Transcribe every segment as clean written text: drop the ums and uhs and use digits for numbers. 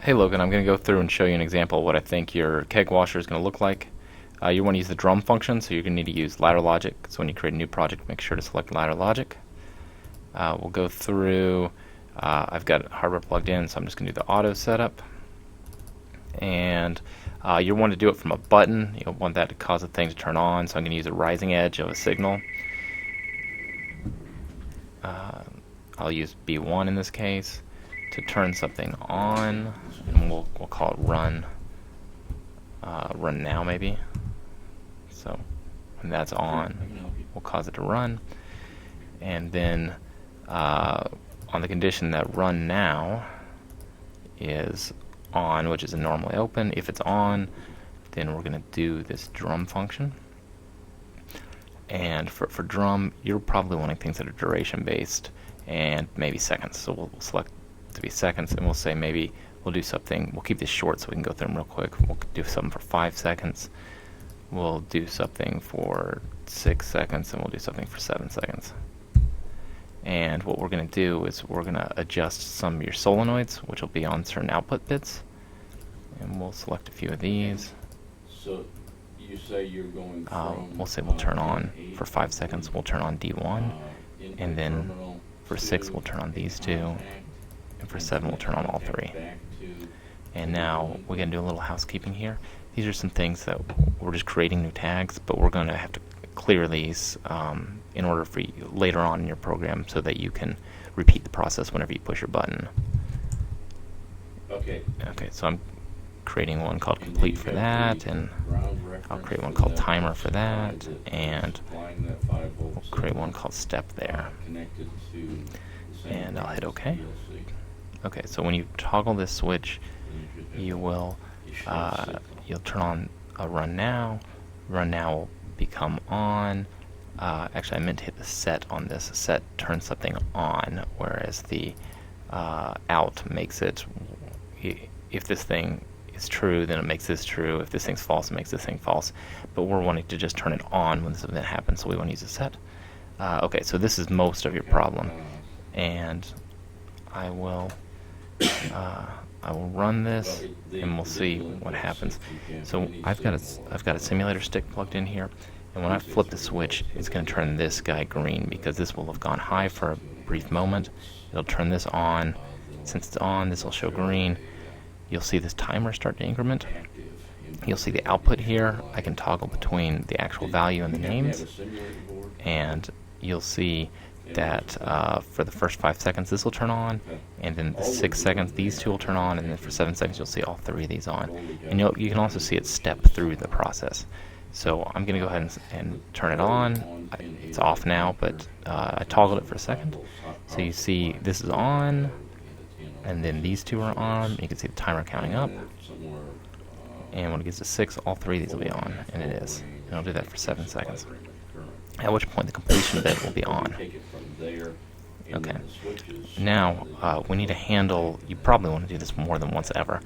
Hey Logan, I'm going to go through and show you an example of what I think your keg washer is going to look like. You want to use the drum function, so you're going to need to use ladder logic. So when you create a new project, make sure to select ladder logic. We'll go through, I've got hardware plugged in, so I'm just going to do the auto setup. And you want to do it from a button. You'll want that to cause the thing to turn on, so I'm going to use a rising edge of a signal. I'll use B1 in this case to turn something on, and we'll call it run. Run now maybe. So when that's on, we'll cause it to run, and then on the condition that run now is on, which is a normally open, if it's on, then we're going to do this drum function. And for drum, you're probably wanting things that are duration based and maybe seconds, so we'll select to be seconds, and we'll say maybe we'll do something, we'll keep this short so we can go through them real quick. We'll do something for 5 seconds, we'll do something for 6 seconds, and we'll do something for 7 seconds. And what we're going to do is we're going to adjust some of your solenoids, which will be on certain output bits, and we'll select a few of these. So you say you're going from we'll say we'll turn on for 5 seconds, we'll turn on D1, and then for 6 we'll turn on these two, and for 7 we'll turn on all 3. And now we're going to do a little housekeeping here. These are some things that we're just creating new tags, but we're going to have to clear these in order for you later on in your program so that you can repeat the process whenever you push your button. Okay, so I'm creating one called complete for that, and I'll create one called timer for that, and we'll create one called step there. And I'll hit OK. Okay, so when you toggle this switch, you will you'll turn on a run now. Run now will become on. Actually, I meant to hit the set on this. Set turns something on, whereas the out makes it. If this thing is true, then it makes this true. If this thing's false, it makes this thing false. But we're wanting to just turn it on when this event happens, so we want to use a set. Okay, so this is most of your problem, and I will run this, and we'll see what happens. So I've got a simulator stick plugged in here, and when I flip the switch, it's going to turn this guy green because this will have gone high for a brief moment. It'll turn this on. Since it's on, this will show green. You'll see this timer start to increment. You'll see the output here. I can toggle between the actual value and the names, and you'll see that for the first 5 seconds this will turn on, and then the 6 seconds these two will turn on, and then for 7 seconds you'll see all 3 of these on. And you can also see it step through the process. So I'm going to go ahead and turn it on. It's off now, but I toggled it for a second. So you see this is on, and then these two are on. You can see the timer counting up. And when it gets to 6, all 3 of these will be on, and it is. And I'll do that for 7 seconds. At which point the completion bit will be on. Okay. Now we need to handle. You probably want to do this more than once ever,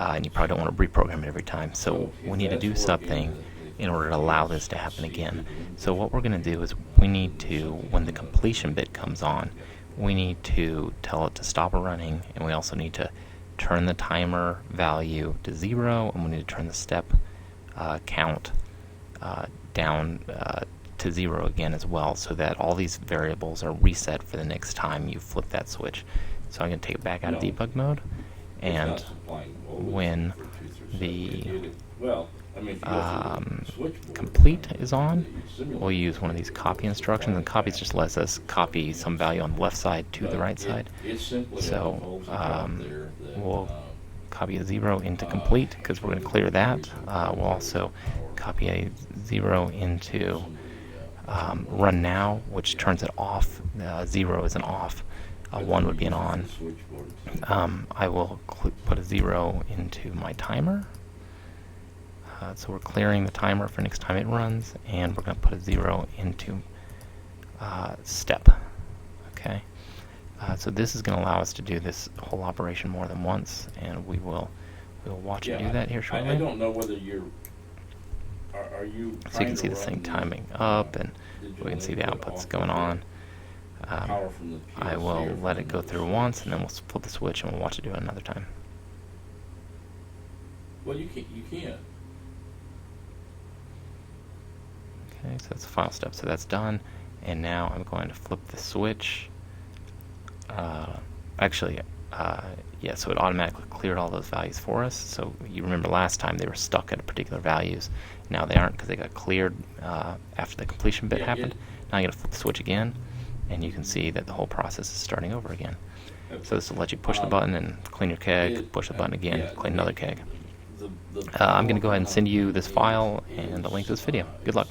and you probably don't want to reprogram it every time. So we need to do something in order to allow this to happen again. So what we're going to do is we need to, when the completion bit comes on, we need to tell it to stop running, and we also need to turn the timer value to 0, and we need to turn the step count down to 0 again as well, so that all these variables are reset for the next time you flip that switch. So I'm going to take it back out of debug mode, and when the complete is on, we'll use one of these copy instructions, and copies just lets us copy some value on the left side to the right side. So we'll copy a 0 into complete because we're going to clear that. We'll also copy a 0 into run now, which turns it off. 0 is an off. 1 would be an on. I will put a 0 into my timer. So we're clearing the timer for next time it runs, and we're going to put a 0 into step. Okay. So this is going to allow us to do this whole operation more than once, and we'll watch it do that here shortly. I don't know whether are you so you can see this thing timing up, and we can see the outputs going on. I will let it go through once, and then we'll flip the switch and we'll watch it do it another time. Well, you can't. Okay, so that's the final step. So that's done. And now I'm going to flip the switch. Actually, yeah, so it automatically cleared all those values for us. So you remember last time they were stuck at particular values. Now they aren't because they got cleared after the completion bit Yeah, happened. Now I'm going to flip the switch again, and you can see that the whole process is starting over again. So this will let you push the button and clean your keg, push the button again, yeah, clean another keg. The I'm going to go ahead and send you this file and the link to this video. Good luck.